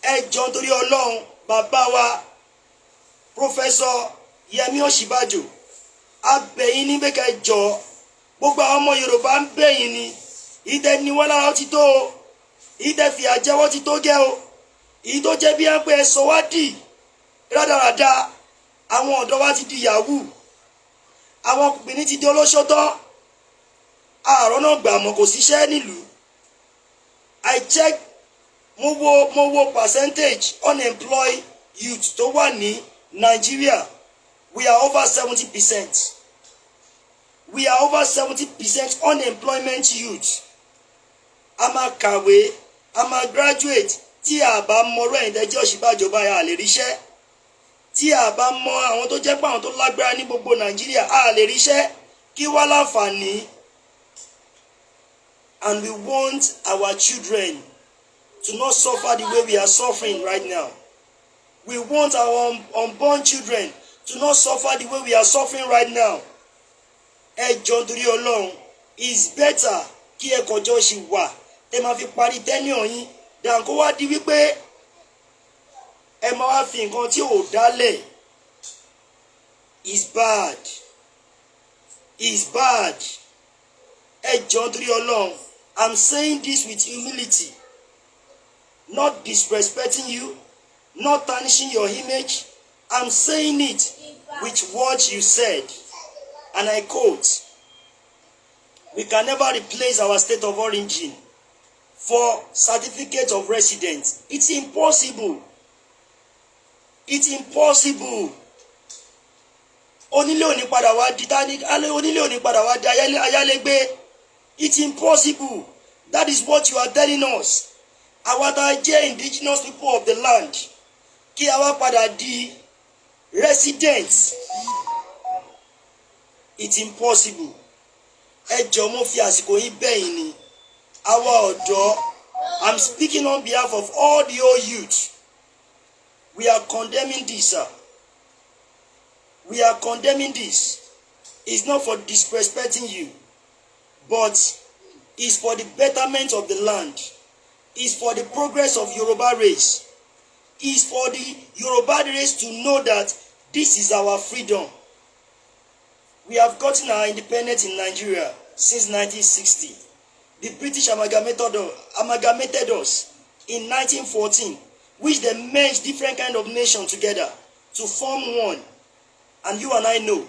Ẹ jọ̀ọ́ nítorí Ọlọ́run bàbá wa Professor Yemi Osinbajo, a bẹ̀ yín ní bẹ́ẹ̀ kẹ́ jọ̀ọ́, gbogbo àwọn ọmọ Yorùbá ń bẹ̀ yín ni, ìdẹ ni wọ́n lára ti tó o, ìdẹ fìyà jẹ́wọ́ ti tó gẹ́ o, èyí tó jẹ́ bí wọ́n pé ẹ sọ wá dì rádaràda, àwọn ọ̀dọ́ wa ti di yahoo, àwọn obìnrin ti di olóṣó tán, àrọ́nà gbà mọ́ kò síṣẹ́ nílùú. I check mo wo percentage unemployed youth tó wà ní Nigeria. We are over 70%. We are over 70% unemployment youth. A máa kàwé, a máa graduate tí a bá mọ̀rọ̀ ẹ̀ńdẹ́jọ́ òṣìbàjọba a lè ríṣẹ́. Tí a bá mọ àwọn tó jẹ́ pé àwọn tó lágbára ní gbogbo Nàìjíríà a lè ríṣẹ́ kí wá láǹfààní. And we want our children to not suffer the way we are suffering right now. We want our unborn children to not suffer the way we are suffering right now. Ẹ jọ̀ọ́ nítorí Ọlọ́run, it's better kí ẹ kọjọ́ ṣì wà tẹ́ máa fi parí tenure yín than kó wá di wípé ẹ máa wá fi nǹkan tí ò dálẹ̀. It's bad. It's bad. Ẹ jọ̀ọ́ nítorí Ọlọ́run, I'm saying this with humility, not disrespecting you, not tarnishing your image. I'm saying it with what you said. And I quote, we can never replace our state of origin for certificate of residence. It's impossible. It's impossible. Onílé ò ní padà wá di onílé ò ní padà wá di ayálégbé. It's impossible. That is what you are telling us. Àwa tá jẹ́ indigenous people of the land, kí a wá padà di residents. It's impossible. Ẹ jọ̀ọ́ mo fi àsìkò yín bẹ̀ yín ni. Àwa ọ̀dọ́, I'm speaking on behalf of all the old youth. We are condemning this, sir. We are condemning this. It's not for disrespecting you, but it's for the betterment of the land. It's for the progress of Yoruba race. It's for the Yoruba race to know that this is our freedom. We have gotten our independence in Nigeria since 1960. The British amalgamated us in 1914, which they merged different kind of nations together to form one. And you and I know,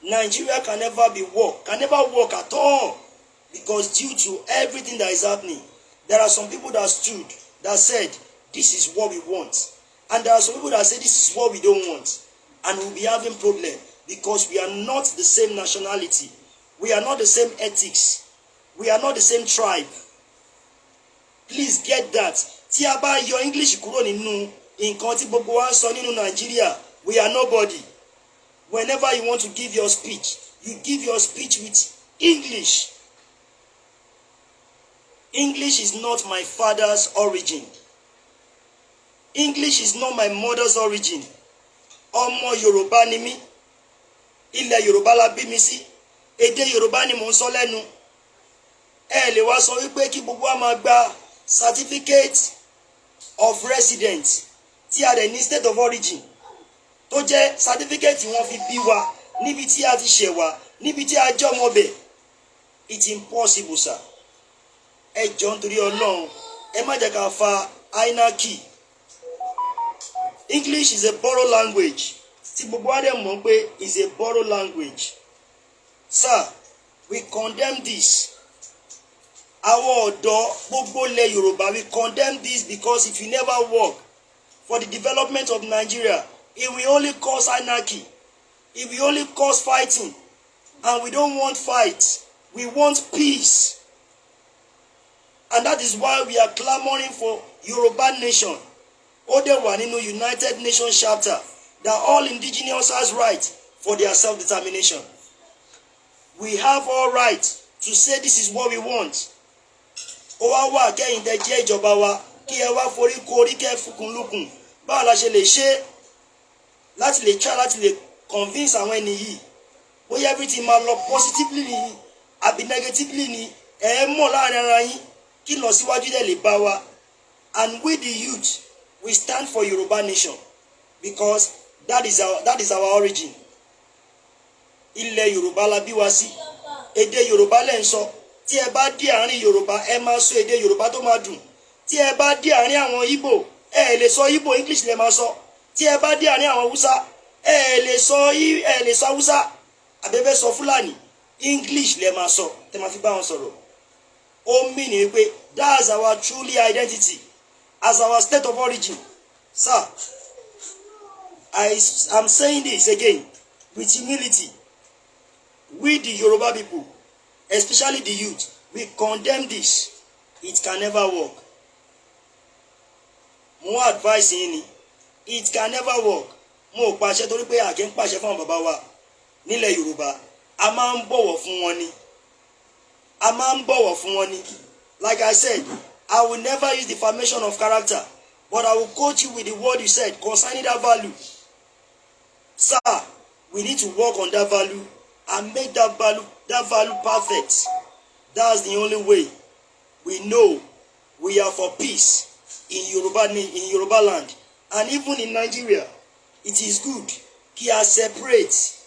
Nigeria can never work at all, because due to everything that is happening, there are some people that stood, that said, this is what we want. And there are some people that say, this is what we don't want. And we'll be having problem, because we are not the same nationality. We are not the same ethics. We are not the same tribe. Please get that. Tí a bá yọ English kúrò nínú nǹkan tí gbogbo wa ń sọ nínú Nigeria, we are nobody. Whenever you want to give your speech, you give your speech with English. English is not my father's origin. English is not my mother's origin. Ọmọ Yorùbá ni mí. Ilẹ̀ Yorùbá la bí mi sí. Èdè Yorùbá ni mò ń sọ lẹ́nu. Ẹ lè wá sọ wípé kí gbogbo wa máa gba certificate of residence tí a dẹ̀ ní state of origin. Tó jẹ́ certificate wọ́n fi bí wa níbi tí a ti ṣẹ̀ wá, níbi tí a jẹ́ ọmọ bẹ̀. It's impossible, sir. Ẹ jọ̀ọ́ nítorí Ọlọ́run, ẹ má jẹ́ ká fa anarchy. English is a borrowed language. Tí gbogbo wa dẹ̀ mọ̀ pé is a borrowed language. Sir, we condemn this. Àwọn ọ̀dọ́ gbogbo ilẹ̀ Yorùbá, we condemn this, because if you never work for the development of Nigeria, it will only cause anarchy. It will only cause fighting. And we don't want fight. We want peace. And that is why we are clamoring for Yoruba nation. Ó dẹ̀ wà nínú United Nations chapter that all indigenous has right for their self-determination. We have all right to say this is what we want. Ó wá wà kẹ́yìn tẹ́ jẹ́ ìjọba wa kí ẹ wá forí korí kẹ́ fukùn lukùn. Báwo la ṣe lè ṣe láti lè try láti lè convince àwọn ẹni yìí bóyá everything máa lọ positively ni àbí negatively ni ẹ mọ̀ láàrin ara yín kí lọ síwájú dẹ̀ lè bá wa. And we the youth, we stand for Yoruba nation, because that is our origin. Ilẹ̀ Yorùbá la bí wa sí. Èdè Yorùbá lẹ́ ń sọ. Tí ẹ bá dé àárín Yorùbá, ẹ máa sọ èdè Yorùbá tó máa dùn. Tí ẹ bá dé àárín àwọn Igbo, ẹ lè sọ Igbo, English lẹ máa sọ. Tí ẹ bá dé àárín àwọn Hausa, ẹ lè sọ Hausa. Àbẹ́fẹ́ sọ Fúlàní, English lẹ máa sọ. tẹ́ máa fi bá wọn sọ̀rọ̀. Ó mean ni pé that's our truly identity as our state of origin. Sir, I'm saying this again with humility. We the Yoruba people, especially the youth, we condemn this. It can never work. Mo advice yín ni, it can never work. Mo pàṣẹ torí pé a kì í pàṣẹ fún bàbá wa nílẹ̀ Yorùbá. A máa ń bọ̀wọ̀ fún wọn ni. A máa ń bọ̀wọ̀ fún wọn ni. Like I said, I will never use defamation of character, but I will quote you with the word you said concerning that value. Sir, we need to work on that value and make that value perfect. That's the only way we know we are for peace in Yoruba land, and even in Nigeria. It is good kí a separate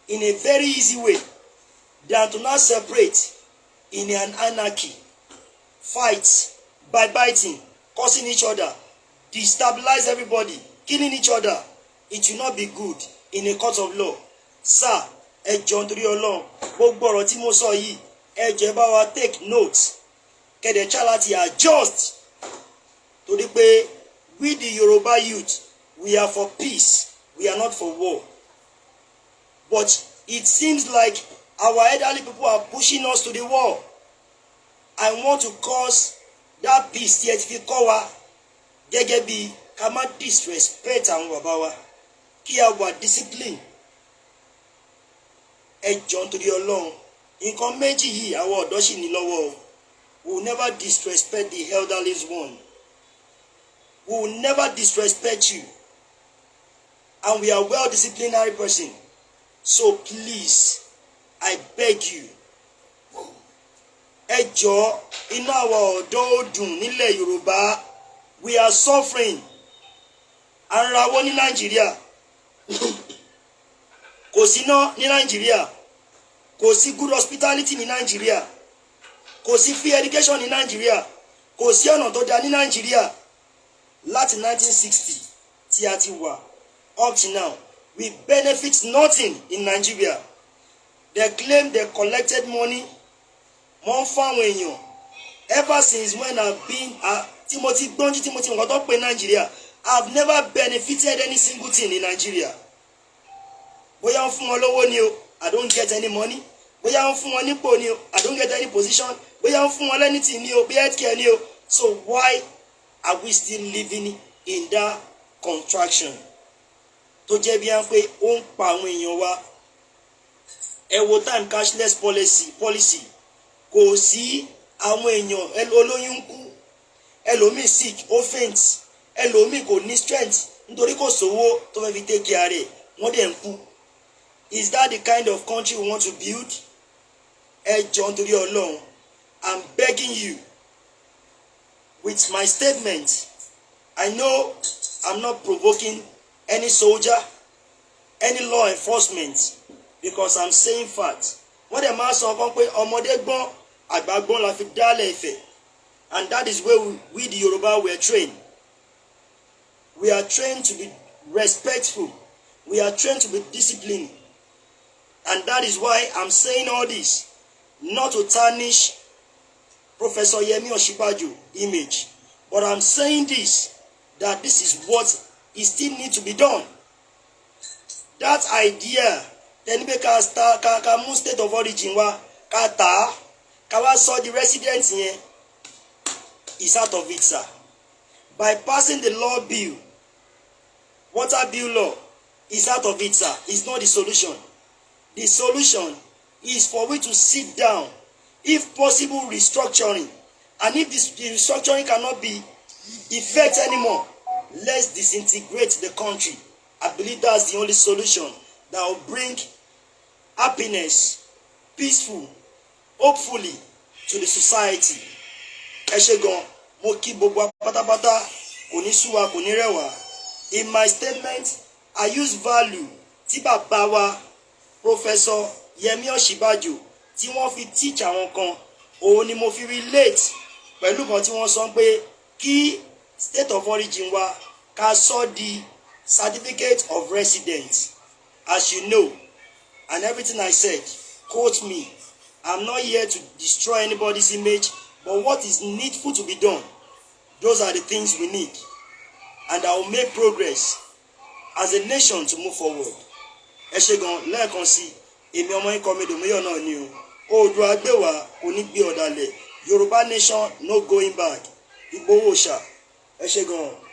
in a very easy way than to not separate in an anarchy, fight, backbiting, causing each other, destabilize everybody, killing each other. It will not be good in a court of law. Sir, ẹ jọ̀ọ́ nítorí Ọlọ́run, gbogbo ọ̀rọ̀ tí mo sọ yìí, ẹ jọ̀ọ́ bá wa take note. Kẹ̀dẹ̀ try láti adjust. Torí pé we the Yoruba youth, we are for peace. We are not for war. But it seems like our elderly people are pushing us to the war. I want to cause that peace yet fi kọ́ wa gẹ́gẹ́ bí ká má disrespect àwọn bàbá wa, kí a wà discipline. Ẹ jọ̀ọ́ nítorí Ọlọ́run, nǹkan méjì yìí àwọn ọ̀dọ́ sì ní lọ́wọ́ o. We will never disrespect the elderly one. We will never disrespect you. And we are well-disciplinary person. So please, I beg you. Ẹ jọ̀ọ́, inú àwa ọ̀dọ́ ò dùn nílẹ̀ Yorùbá. We are suffering. À ń rawọ́ ní Nàìjíríà. Kò sí iná ní Nàìjíríà. Kò sí good hospitality ní Nàìjíríà. Kò sí free education ní Nàìjíríà. Kò sí ọ̀nà tó dáa ní Nàìjíríà. Láti 1960 tí a ti wà up to now, we benefit nothing in Nigeria. They claim they collected money. Wọ́n fáwọn èèyàn. Ever since when I've been Timothy nǹkan tó pè Nigeria, I've never benefited any single thing in Nigeria. Bóyá wọ́n fún wọn lówó ni o, I don't get any money. Bóyá wọ́n fún wọn nípò ni o, I don't get any position. Bóyá wọ́n fún wọn anything ni o, bí healthcare ni o. So why are we still living in that contraction? Tó jẹ́ bí wọ́n pé ó ń pa àwọn èèyàn wa. Ẹ wo time cashless policy. Kò sí àwọn èèyàn olóyún kú. Ẹlòmíì sick, ó faint. Ẹlòmíì kò ní strength nítorí kò sówó tó fẹ́ fi take care rẹ̀. Wọ́n dẹ̀ ń kú. Is that the kind of country we want to build? Ẹ jọ̀ọ́ nítorí Ọlọ́run, I'm begging you with my statement. I know I'm not provoking any soldier, any law enforcement, because I'm saying fact. Wọ́n dẹ̀ máa sọ ọkàn pé ọmọdé gbọ́n, àgbà gbọ́n la fi dálẹ̀ Ifẹ̀. And that is where we the Yoruba were trained. We are trained to be respectful. We are trained to be disciplined. And that is why I'm saying all this, not to tarnish Professor Yemi Osinbajo image, but I'm saying this, that this is what is still need to be done. That idea, then we can start, can move state of origin wa, kata, kawa saw the residents here, is out of it, sir. By passing the law bill, water bill law, is out of it, sir. It's not the solution. The solution is for we to sit down, if possible restructuring, and if the restructuring cannot be effect anymore, let's disintegrate the country. I believe that's the only solution that will bring happiness, peaceful, hopefully, to the society. Ẹ ṣé gan, mo kí gbogbo pátápátá, kò ní sú wa, kò ní rẹ̀ wá. In my statement, I use value tí bàbá wa Professor Yemi Osinbajo tí wọ́n fi teach àwọn kan, òun ni mo fi relate pẹ̀lú kan tí wọ́n sọ pé kí state of origin wa ká sọ di certificate of residence. As you know, and everything I said, quote me, I'm not here to destroy anybody's image, but what is needful to be done, those are the things we need. And I will make progress as a nation to move forward. Ẹ ṣé gan lẹ́ẹ̀kan sí èmi ọmọ yín Comrade Omoyọ̀ náà ni o. Oòduà gbé wa onígbé ọ̀dàlẹ̀. Yorùbá nation no going back. Ìgbòho ṣá. Ẹ ṣé gan.